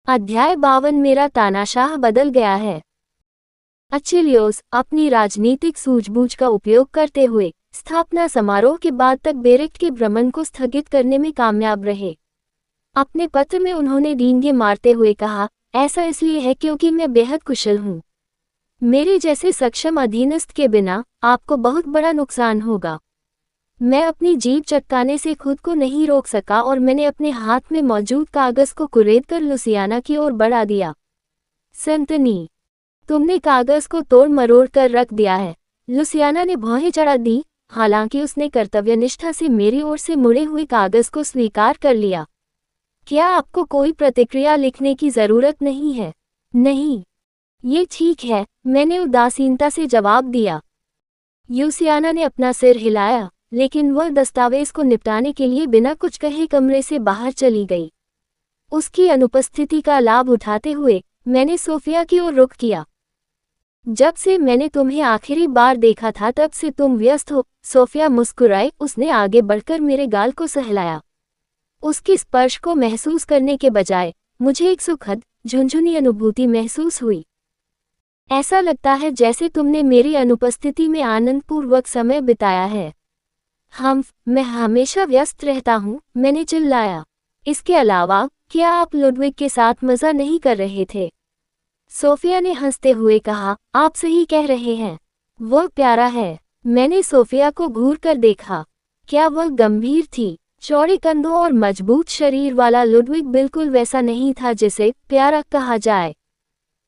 अध्याय 52 मेरा तानाशाह बदल गया है। अचिलियोस अपनी राजनीतिक सूझबूझ का उपयोग करते हुए स्थापना समारोह के बाद तक बेरेक्ट के भ्रमण को स्थगित करने में कामयाब रहे। अपने पत्र में उन्होंने डींगे मारते हुए कहा, ऐसा इसलिए है क्योंकि मैं बेहद कुशल हूँ। मेरे जैसे सक्षम अधीनस्थ के बिना आपको बहुत बड़ा नुकसान होगा। मैं अपनी जीभ चटकाने से खुद को नहीं रोक सका और मैंने अपने हाथ में मौजूद कागज को कुरेदकर लुसियाना की ओर बढ़ा दिया। संतनी, तुमने कागज को तोड़ मरोड़ कर रख दिया है। लुसियाना ने भौहें चढ़ा दी, हालांकि उसने कर्तव्यनिष्ठा से मेरी ओर से मुड़े हुए कागज को स्वीकार कर लिया। क्या आपको कोई प्रतिक्रिया लिखने की जरूरत नहीं है? नहीं, ये ठीक है, मैंने उदासीनता से जवाब दिया। लुसियाना ने अपना सिर हिलाया, लेकिन वह दस्तावेज को निपटाने के लिए बिना कुछ कहे कमरे से बाहर चली गई। उसकी अनुपस्थिति का लाभ उठाते हुए मैंने सोफिया की ओर रुख किया। जब से मैंने तुम्हें आखिरी बार देखा था तब से तुम व्यस्त हो। सोफिया मुस्कुराई। उसने आगे बढ़कर मेरे गाल को सहलाया। उसके स्पर्श को महसूस करने के बजाय मुझे एक सुखद झुनझुनी अनुभूति महसूस हुई। ऐसा लगता है जैसे तुमने मेरी अनुपस्थिति में आनंदपूर्वक समय बिताया है। मैं हमेशा व्यस्त रहता हूँ, मैंने चिल्लाया। इसके अलावा क्या आप लुडविग के साथ मज़ा नहीं कर रहे थे? सोफिया ने हंसते हुए कहा, आप सही कह रहे हैं, वह प्यारा है। मैंने सोफिया को घूर कर देखा। क्या वह गंभीर थी? चौड़े कंधों और मजबूत शरीर वाला लुडविग बिल्कुल वैसा नहीं था जिसे प्यारा कहा जाए।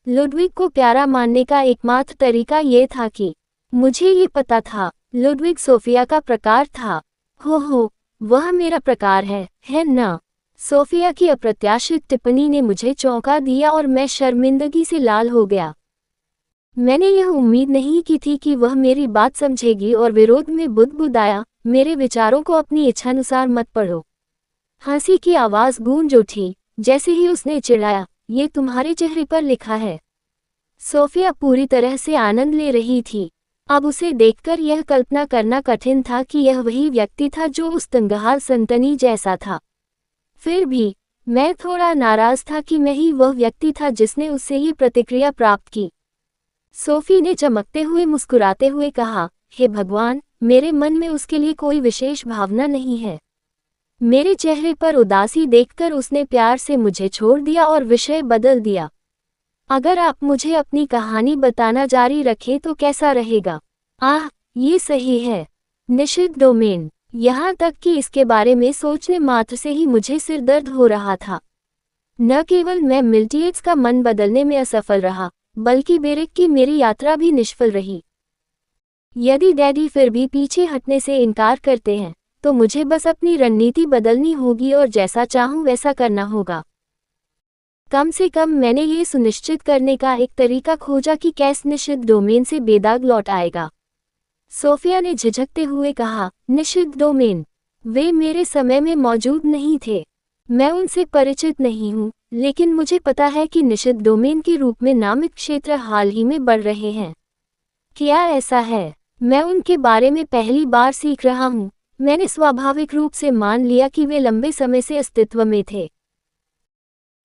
लुडविग को प्यारा मानने का एकमात्र तरीका ये था कि मुझे ये पता था लुडविग सोफिया का प्रकार था। हो, वह मेरा प्रकार है ना? सोफिया की अप्रत्याशित टिप्पणी ने मुझे चौंका दिया और मैं शर्मिंदगी से लाल हो गया। मैंने यह उम्मीद नहीं की थी कि वह मेरी बात समझेगी और विरोध में बुदबुदाया, मेरे विचारों को अपनी इच्छानुसार मत पढ़ो। हंसी की आवाज़ गूंज उठी जैसे ही उसने चिढ़ाया, ये तुम्हारे चेहरे पर लिखा है। सोफिया पूरी तरह से आनंद ले रही थी। अब उसे देखकर यह कल्पना करना कठिन था कि यह वही व्यक्ति था जो उस तंगहाल संतनी जैसा था। फिर भी मैं थोड़ा नाराज था कि मैं ही वह व्यक्ति था जिसने उससे ये प्रतिक्रिया प्राप्त की। सोफी ने चमकते हुए मुस्कुराते हुए कहा, हे भगवान, मेरे मन में उसके लिए कोई विशेष भावना नहीं है। मेरे चेहरे पर उदासी देखकर उसने प्यार से मुझे छोड़ दिया और विषय बदल दिया। अगर आप मुझे अपनी कहानी बताना जारी रखें तो कैसा रहेगा? ये सही है। निषिद्ध डोमेन। यहाँ तक कि इसके बारे में सोचने मात्र से ही मुझे सिर दर्द हो रहा था। न केवल मैं मिल्टियट्स का मन बदलने में असफल रहा, बल्कि बेरेक की मेरी यात्रा भी निष्फल रही। यदि डैडी फिर भी पीछे हटने से इनकार करते हैं, तो मुझे बस अपनी रणनीति बदलनी होगी और जैसा चाहूँ वैसा करना होगा। कम से कम मैंने ये सुनिश्चित करने का एक तरीका खोजा कि कैस निषिद्ध डोमेन से बेदाग लौट आएगा। सोफिया ने झिझकते हुए कहा, निषिद्ध डोमेन? वे मेरे समय में मौजूद नहीं थे। मैं उनसे परिचित नहीं हूँ, लेकिन मुझे पता है कि निषिद्ध डोमेन के रूप में नामित क्षेत्र हाल ही में बढ़ रहे हैं। क्या ऐसा है? मैं उनके बारे में पहली बार सीख रहा हूँ। मैंने स्वाभाविक रूप से मान लिया कि वे लंबे समय से अस्तित्व में थे।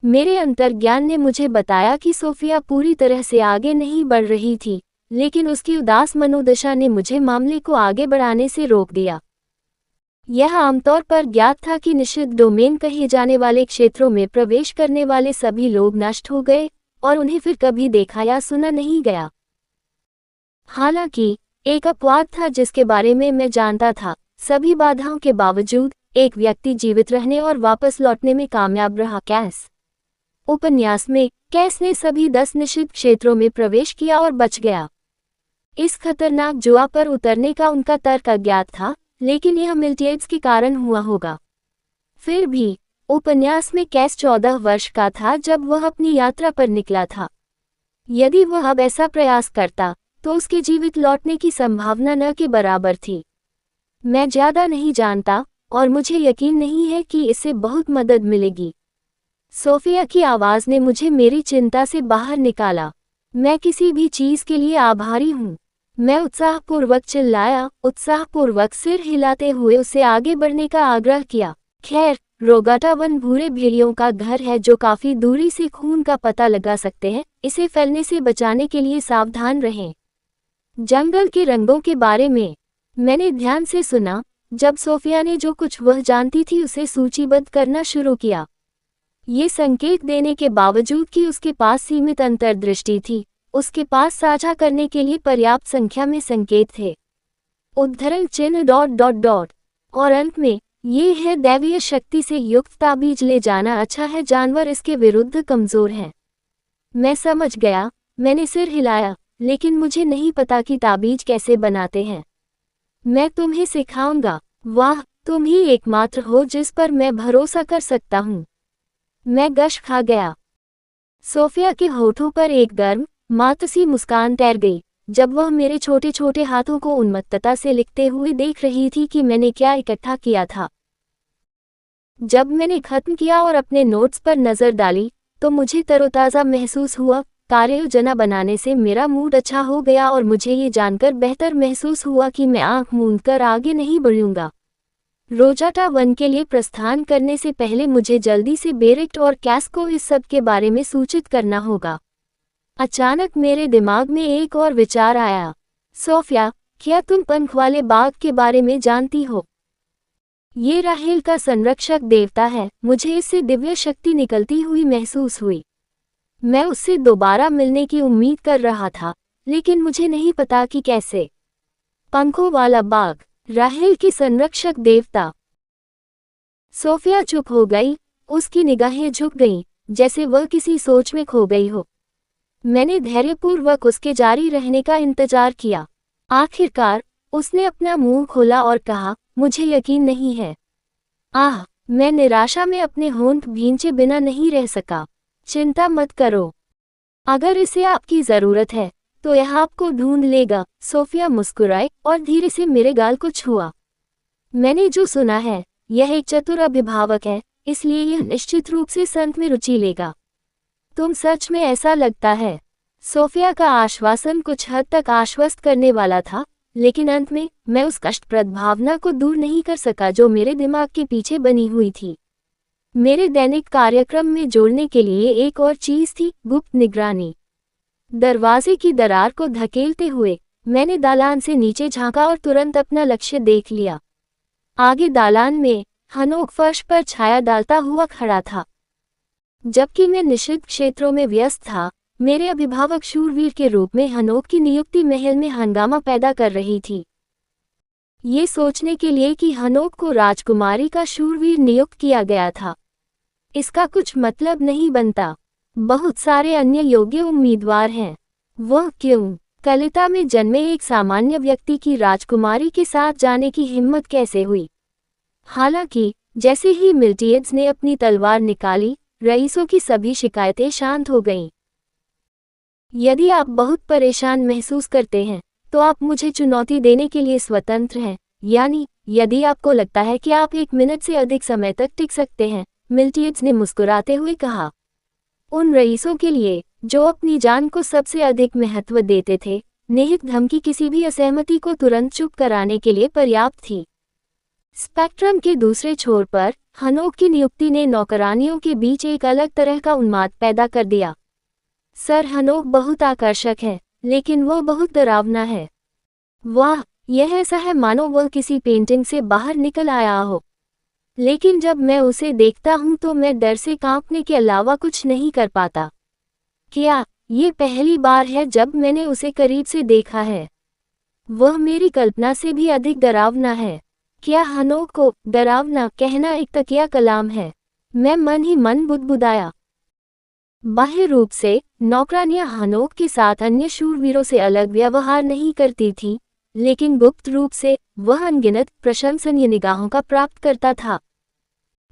मेरे अंतर्ज्ञान ने मुझे बताया कि सोफिया पूरी तरह से आगे नहीं बढ़ रही थी, लेकिन उसकी उदास मनोदशा ने मुझे मामले को आगे बढ़ाने से रोक दिया। यह आमतौर पर ज्ञात था कि निषिद्ध डोमेन कहे जाने वाले क्षेत्रों में प्रवेश करने वाले सभी लोग नष्ट हो गए और उन्हें फिर कभी देखा या सुना नहीं गया। हालांकि एक अपवाद था जिसके बारे में मैं जानता था। सभी बाधाओं के बावजूद एक व्यक्ति जीवित रहने और वापस लौटने में कामयाब रहा। कैस। उपन्यास में कैस ने सभी 10 निषिद्ध क्षेत्रों में प्रवेश किया और बच गया। इस खतरनाक जुआ पर उतरने का उनका तर्क अज्ञात था, लेकिन यह मिल्टियट्स के कारण हुआ होगा। फिर भी उपन्यास में कैस 14 वर्ष का था जब वह अपनी यात्रा पर निकला था। यदि वह अब ऐसा प्रयास करता तो उसके जीवित लौटने की संभावना न के बराबर थी। मैं ज्यादा नहीं जानता और मुझे यकीन नहीं है कि इससे बहुत मदद मिलेगी। सोफिया की आवाज़ ने मुझे मेरी चिंता से बाहर निकाला। मैं किसी भी चीज़ के लिए आभारी हूँ। मैं उत्साहपूर्वक चिल्लाया, उत्साहपूर्वक सिर हिलाते हुए उसे आगे बढ़ने का आग्रह किया। खैर, रोगाटा वन भूरे भेड़ियों का घर है जो काफी दूरी से खून का पता लगा सकते हैं। इसे फैलने से बचाने के लिए सावधान रहें। जंगल के रंगों के बारे में मैंने ध्यान से सुना जब सोफिया ने जो कुछ वह जानती थी उसे सूचीबद्ध करना शुरू किया। ये संकेत देने के बावजूद कि उसके पास सीमित अंतर्दृष्टि थी, उसके पास साझा करने के लिए पर्याप्त संख्या में संकेत थे। उद्धरण चिन्ह ... और अंत में ये है दैवीय शक्ति से युक्त ताबीज ले जाना अच्छा है, जानवर इसके विरुद्ध कमजोर है। मैं समझ गया। मैंने सिर हिलाया, लेकिन मुझे नहीं पता कि ताबीज कैसे बनाते हैं। मैं तुम्हें सिखाऊंगा। वाह, तुम ही एकमात्र हो जिस पर मैं भरोसा कर सकता हूँ। मैं गश खा गया। सोफिया के होठों पर एक गर्म मातसी मुस्कान तैर गई जब वह मेरे छोटे छोटे हाथों को उन्मत्तता से लिखते हुए देख रही थी कि मैंने क्या इकट्ठा किया था। जब मैंने खत्म किया और अपने नोट्स पर नजर डाली तो मुझे तरोताज़ा महसूस हुआ। कार्ययोजना बनाने से मेरा मूड अच्छा हो गया और मुझे ये जानकर बेहतर महसूस हुआ कि मैं आंख मूंदकर आगे नहीं बढ़ूंगा। रोजाटा वन के लिए प्रस्थान करने से पहले मुझे जल्दी से बेरेक्ट और कैस को इस सब के बारे में सूचित करना होगा। अचानक मेरे दिमाग में एक और विचार आया। सोफिया, क्या तुम पंख वाले बाघ के बारे में जानती हो? ये राहेल का संरक्षक देवता है। मुझे इससे दिव्य शक्ति निकलती हुई महसूस हुई। मैं उससे दोबारा मिलने की उम्मीद कर रहा था, लेकिन मुझे नहीं पता कि कैसे। पंखों वाला बाघ, राहेल की संरक्षक देवता। सोफिया चुप हो गई, उसकी निगाहें झुक गईं, जैसे वह किसी सोच में खो गई हो। मैंने धैर्यपूर्वक उसके जारी रहने का इंतजार किया। आखिरकार उसने अपना मुंह खोला और कहा, मुझे यकीन नहीं है। आह, मैं निराशा में अपने होंठ भींचे बिना नहीं रह सका। चिंता मत करो, अगर इसे आपकी जरूरत है तो यह आपको ढूंढ लेगा। सोफिया मुस्कुराई और धीरे से मेरे गाल को छुआ। मैंने जो सुना है, यह एक चतुर अभिभावक है, इसलिए यह निश्चित रूप से संत में रुचि लेगा। तुम सच में ऐसा लगता है। सोफिया का आश्वासन कुछ हद तक आश्वस्त करने वाला था, लेकिन अंत में मैं उस कष्टप्रद भावना को दूर नहीं कर सका जो मेरे दिमाग के पीछे बनी हुई थी। मेरे दैनिक कार्यक्रम में जोड़ने के लिए एक और चीज थी, गुप्त निगरानी। दरवाजे की दरार को धकेलते हुए मैंने दालान से नीचे झांका और तुरंत अपना लक्ष्य देख लिया। आगे दालान में हनोक फर्श पर छाया डालता हुआ खड़ा था। जबकि मैं निषिद्ध क्षेत्रों में व्यस्त था, मेरे अभिभावक शूरवीर के रूप में हनोक की नियुक्ति महल में हंगामा पैदा कर रही थी। ये सोचने के लिए कि हनोक को राजकुमारी का शूरवीर नियुक्त किया गया था, इसका कुछ मतलब नहीं बनता। बहुत सारे अन्य योग्य उम्मीदवार हैं। वह क्यों? कलिता में जन्मे एक सामान्य व्यक्ति की राजकुमारी के साथ जाने की हिम्मत कैसे हुई? हालांकि जैसे ही मिल्टियड्स ने अपनी तलवार निकाली, रईसों की सभी शिकायतें शांत हो गईं। यदि आप बहुत परेशान महसूस करते हैं, तो आप मुझे चुनौती देने के लिए स्वतंत्र हैं। यानी, यदि आपको लगता है कि आप 1 मिनट से अधिक समय तक टिक सकते हैं, मिल्टियड्स ने मुस्कुराते हुए कहा। उन रईसों के लिए, जो अपनी जान को सबसे अधिक महत्व देते थे, निहित धमकी किसी भी असहमति को तुरंत चुप कराने के लिए पर्याप्त थी। स्पेक्ट्रम के दूसरे छोर पर, हनोक की नियुक्ति ने नौकरानियों के बीच एक अलग तरह का उन्माद पैदा कर दिया। सर हनोक बहुत आकर्षक है, लेकिन वह बहुत डरावना है। वाह, यह ऐसा है मानो वह किसी पेंटिंग से बाहर निकल आया हो। लेकिन जब मैं उसे देखता हूं तो मैं डर से कांपने के अलावा कुछ नहीं कर पाता। क्या ये पहली बार है जब मैंने उसे करीब से देखा है? वह मेरी कल्पना से भी अधिक डरावना है। क्या हनोक को डरावना कहना एक तकिया कलाम है? मैं मन ही मन बुदबुदाया। बाह्य रूप से नौकरानियां हनोक के साथ अन्य शूरवीरों से अलग व्यवहार नहीं करती थीं, लेकिन गुप्त रूप से वह अनगिनत प्रशंसनीय निगाहों का प्राप्त करता था।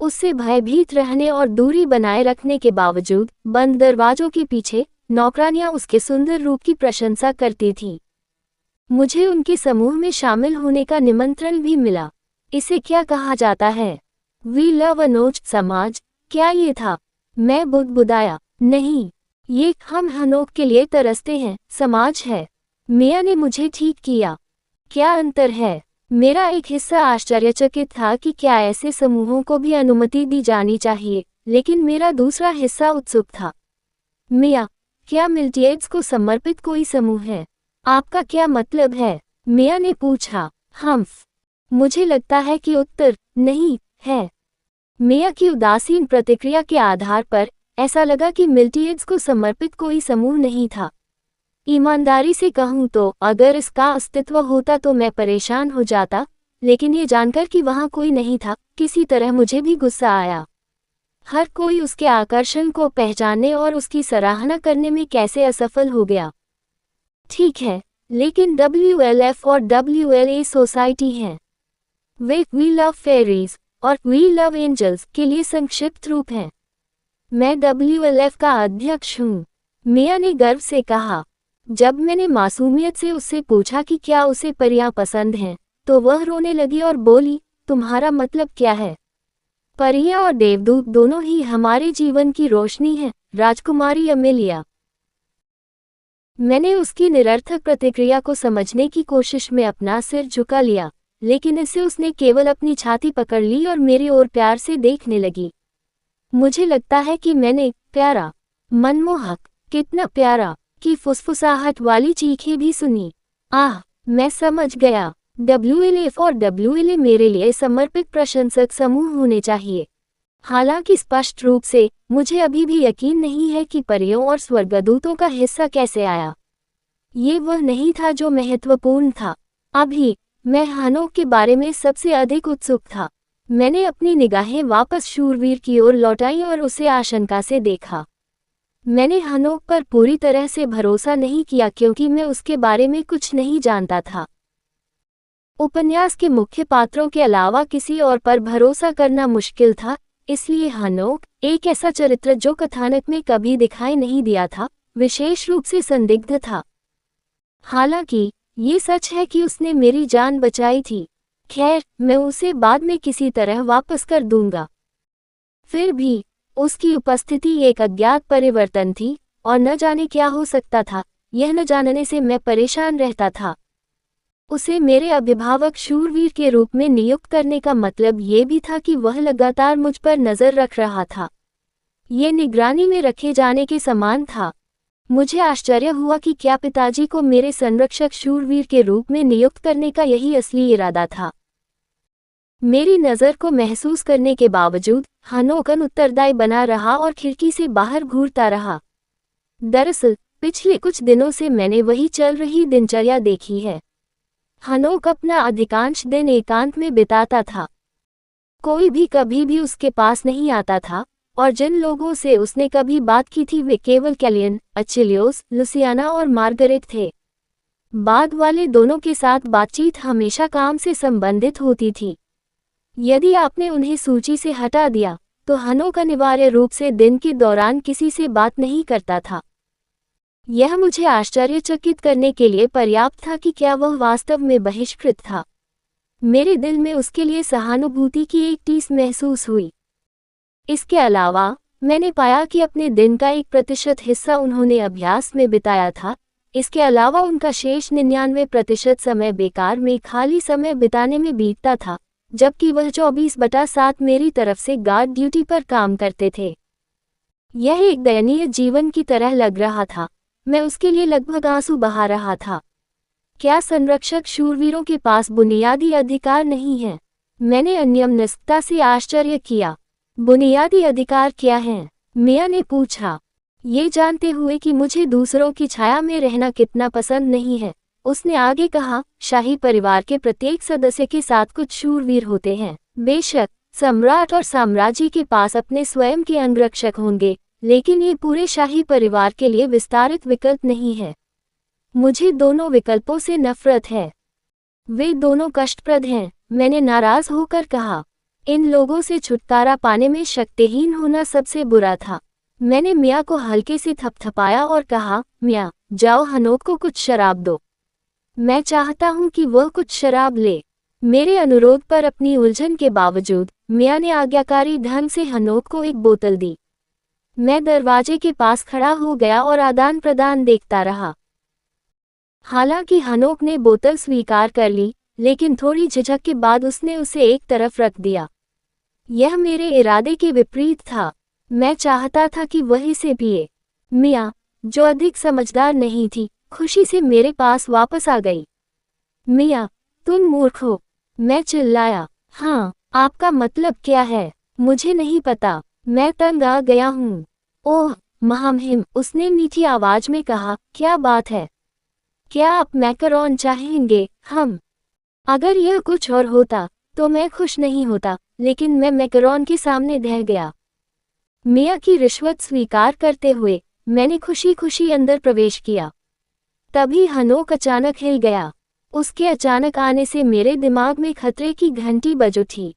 उससे भयभीत रहने और दूरी बनाए रखने के बावजूद बंद दरवाजों के पीछे नौकरानियां उसके सुंदर रूप की प्रशंसा करती थीं। मुझे उनके समूह में शामिल होने का निमंत्रण भी मिला। इसे क्या कहा जाता है? वी लव अनोज समाज, क्या ये था? मैं बुदबुदाया। नहीं, ये हम हनोक के लिए तरसते हैं समाज है। मिया ने मुझे ठीक किया। क्या अंतर है? मेरा एक हिस्सा आश्चर्यचकित था कि क्या ऐसे समूहों को भी अनुमति दी जानी चाहिए, लेकिन मेरा दूसरा हिस्सा उत्सुक था। मिया, क्या मिल्टियड्स को समर्पित कोई समूह है? आपका क्या मतलब है? मिया ने पूछा। हम्फ। मुझे लगता है कि उत्तर नहीं है। मिया की उदासीन प्रतिक्रिया के आधार पर ऐसा लगा कि मिल्टियड्स को समर्पित कोई समूह नहीं था। ईमानदारी से कहूँ तो अगर इसका अस्तित्व होता तो मैं परेशान हो जाता, लेकिन ये जानकर कि वहाँ कोई नहीं था, किसी तरह मुझे भी गुस्सा आया। हर कोई उसके आकर्षण को पहचानने और उसकी सराहना करने में कैसे असफल हो गया। ठीक है, लेकिन WLF और WLA सोसाइटी हैं। वे वी लव फेरीज और वी लव एंजल्स के लिए संक्षिप्त रूप हैं। मैं WLF का अध्यक्ष हूँ, मिया ने गर्व से कहा। जब मैंने मासूमियत से उससे पूछा कि क्या उसे परियां पसंद हैं, तो वह रोने लगी और बोली, तुम्हारा मतलब क्या है? परियां और देवदूत दोनों ही हमारे जीवन की रोशनी हैं, राजकुमारी अमेलिया। मैंने उसकी निरर्थक प्रतिक्रिया को समझने की कोशिश में अपना सिर झुका लिया, लेकिन इससे उसने केवल अपनी छाती पकड़ ली और मेरी ओर प्यार से देखने लगी। मुझे लगता है कि मैंने प्यारा, मनमोहक, कितना प्यारा की फुसफुसाहट वाली चीखें भी सुनी। आह, मैं समझ गया। WLF और WLA मेरे लिए समर्पित प्रशंसक समूह होने चाहिए। हालांकि स्पष्ट रूप से मुझे अभी भी यकीन नहीं है कि परियों और स्वर्गदूतों का हिस्सा कैसे आया। ये वह नहीं था जो महत्वपूर्ण था। अभी मैं हनोक के बारे में सबसे अधिक उत्सुक था। मैंने अपनी निगाहें वापस शूरवीर की ओर लौटाई और उसे आशंका से देखा। मैंने हनोक पर पूरी तरह से भरोसा नहीं किया क्योंकि मैं उसके बारे में कुछ नहीं जानता था। उपन्यास के मुख्य पात्रों के अलावा किसी और पर भरोसा करना मुश्किल था, इसलिए हनोक, एक ऐसा चरित्र जो कथानक में कभी दिखाई नहीं दिया था, विशेष रूप से संदिग्ध था। हालांकि ये सच है कि उसने मेरी जान बचाई थी। खैर, मैं उसे बाद में किसी तरह वापस कर दूंगा। फिर भी उसकी उपस्थिति एक अज्ञात परिवर्तन थी, और न जाने क्या हो सकता था, यह न जानने से मैं परेशान रहता था। उसे मेरे अभिभावक शूरवीर के रूप में नियुक्त करने का मतलब ये भी था कि वह लगातार मुझ पर नज़र रख रहा था। ये निगरानी में रखे जाने के समान था। मुझे आश्चर्य हुआ कि क्या पिताजी को मेरे संरक्षक शूरवीर के रूप में नियुक्त करने का यही असली इरादा था। मेरी नज़र को महसूस करने के बावजूद हनोक उत्तरदायी बना रहा और खिड़की से बाहर घूरता रहा। दरअसल पिछले कुछ दिनों से मैंने वही चल रही दिनचर्या देखी है। हनोक अपना अधिकांश दिन एकांत में बिताता था। कोई भी कभी भी उसके पास नहीं आता था, और जिन लोगों से उसने कभी बात की थी वे केवल कैलियन, अचिलियोस, लुसियाना और मार्गरेट थे। बाद वाले दोनों के साथ बातचीत हमेशा काम से संबंधित होती थी। यदि आपने उन्हें सूची से हटा दिया, तो हनोक अनिवार्य रूप से दिन के दौरान किसी से बात नहीं करता था। यह मुझे आश्चर्यचकित करने के लिए पर्याप्त था कि क्या वह वास्तव में बहिष्कृत था। मेरे दिल में उसके लिए सहानुभूति की एक टीस महसूस हुई। इसके अलावा मैंने पाया कि अपने दिन का 1% हिस्सा उन्होंने अभ्यास में बिताया था। इसके अलावा उनका शेष 99% समय बेकार में खाली समय बिताने में बीतता था, जबकि वह 24/7 मेरी तरफ से गार्ड ड्यूटी पर काम करते थे। यह एक दयनीय जीवन की तरह लग रहा था। मैं उसके लिए लगभग आंसू बहा रहा था। क्या संरक्षक शूरवीरों के पास बुनियादी अधिकार नहीं हैं? मैंने अन्यमनस्कता से आश्चर्य किया। बुनियादी अधिकार क्या हैं? मिया ने पूछा। ये जानते हुए कि मुझे दूसरों की छाया में रहना कितना पसंद नहीं है, उसने आगे कहा, शाही परिवार के प्रत्येक सदस्य के साथ कुछ शूरवीर होते हैं। बेशक सम्राट और साम्राज्य के पास अपने स्वयं के अंगरक्षक होंगे, लेकिन ये पूरे शाही परिवार के लिए विस्तारित विकल्प नहीं है। मुझे दोनों विकल्पों से नफरत है। वे दोनों कष्टप्रद हैं, मैंने नाराज होकर कहा। इन लोगों से छुटकारा पाने में शक्तिहीन होना सबसे बुरा था। मैंने मिया को हल्के से थपथपाया और कहा, मिया, जाओ हनोक को कुछ शराब दो। मैं चाहता हूं कि वह कुछ शराब ले। मेरे अनुरोध पर अपनी उलझन के बावजूद मिया ने आज्ञाकारी ढंग से हनोक को एक बोतल दी। मैं दरवाजे के पास खड़ा हो गया और आदान प्रदान देखता रहा। हालांकि हनोक ने बोतल स्वीकार कर ली, लेकिन थोड़ी झिझक के बाद उसने उसे एक तरफ रख दिया। यह मेरे इरादे के विपरीत था। मैं चाहता था कि वह इसे पिए। मिया, जो अधिक समझदार नहीं थी, खुशी से मेरे पास वापस आ गई। मिया, तुम मूर्ख हो, मैं चिल्लाया। हाँ, आपका मतलब क्या है? मुझे नहीं पता, मैं तंग आ गया हूँ। ओह महामहिम, उसने मीठी आवाज में कहा, क्या बात है? क्या आप मैकरोन चाहेंगे? अगर यह कुछ और होता तो मैं खुश नहीं होता, लेकिन मैं मैकरोन के सामने ढह गया। मिया की रिश्वत स्वीकार करते हुए मैंने खुशी खुशी अंदर प्रवेश किया। तभी हनोक अचानक हिल गया। उसके अचानक आने से मेरे दिमाग में खतरे की घंटी बज उठी।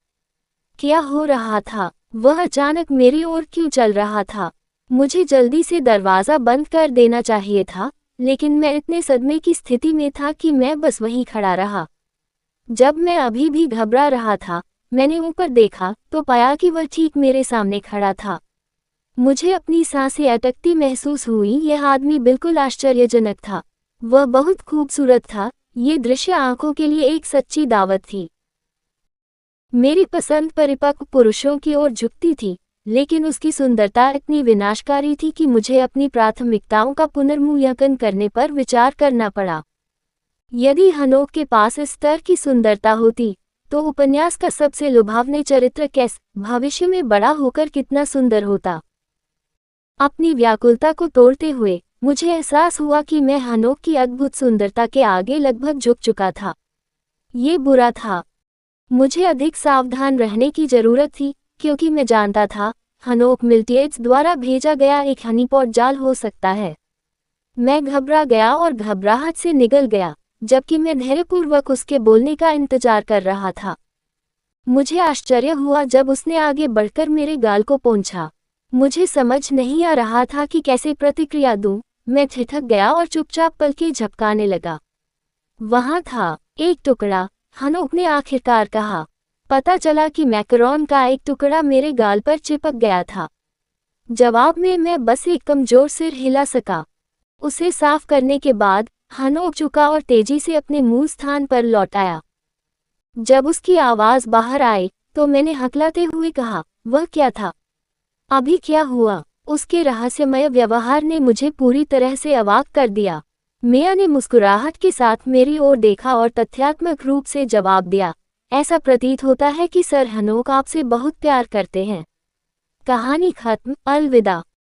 क्या हो रहा था? वह अचानक मेरी ओर क्यों चल रहा था? मुझे जल्दी से दरवाज़ा बंद कर देना चाहिए था, लेकिन मैं इतने सदमे की स्थिति में था कि मैं बस वहीं खड़ा रहा। जब मैं अभी भी घबरा रहा था, मैंने ऊपर देखा तो पाया कि वह ठीक मेरे सामने खड़ा था। मुझे अपनी सांसें अटकती महसूस हुई। यह आदमी बिल्कुल आश्चर्यजनक था। वह बहुत खूबसूरत था। ये दृश्य आंखों के लिए एक सच्ची दावत थी। मेरी पसंद परिपक्व पुरुषों की ओर झुकती थी, लेकिन उसकी सुंदरता इतनी विनाशकारी थी कि मुझे अपनी प्राथमिकताओं का पुनर्मूल्यांकन करने पर विचार करना पड़ा। यदि हनोक के पास इस स्तर की सुंदरता होती, तो उपन्यास का सबसे लुभावने चरित्र कैस भविष्य में बड़ा होकर कितना सुंदर होता। अपनी व्याकुलता को तोड़ते हुए मुझे एहसास हुआ कि मैं हनोक की अद्भुत सुंदरता के आगे लगभग झुक चुका था। ये बुरा था। मुझे अधिक सावधान रहने की जरूरत थी, क्योंकि मैं जानता था हनोक मिल्टिएट्स द्वारा भेजा गया एक हनीपॉट जाल हो सकता है। मैं घबरा गया और घबराहट से निगल गया, जबकि मैं धैर्यपूर्वक उसके बोलने का इंतजार कर रहा था। मुझे आश्चर्य हुआ जब उसने आगे बढ़कर मेरे गाल को पोंछा। मुझे समझ नहीं आ रहा था कि कैसे प्रतिक्रिया दूं। मैं ठिठक गया और चुपचाप पलकें झपकाने लगा। वहां था एक टुकड़ा, हनोक ने आखिरकार कहा। पता चला कि मैकरोन का एक टुकड़ा मेरे गाल पर चिपक गया था। जवाब में मैं बस एक कमजोर सिर हिला सका। उसे साफ करने के बाद हनोक झुका और तेजी से अपने मूल स्थान पर लौट आया। जब उसकी आवाज बाहर आई तो मैंने हकलाते हुए कहा, वह क्या था? अभी क्या हुआ? उसके रहस्यमय व्यवहार ने मुझे पूरी तरह से अवाक कर दिया। मिया ने मुस्कुराहट के साथ मेरी ओर देखा और तथ्यात्मक रूप से जवाब दिया, ऐसा प्रतीत होता है कि सर हनोक आपसे बहुत प्यार करते हैं। कहानी खत्म। अलविदा।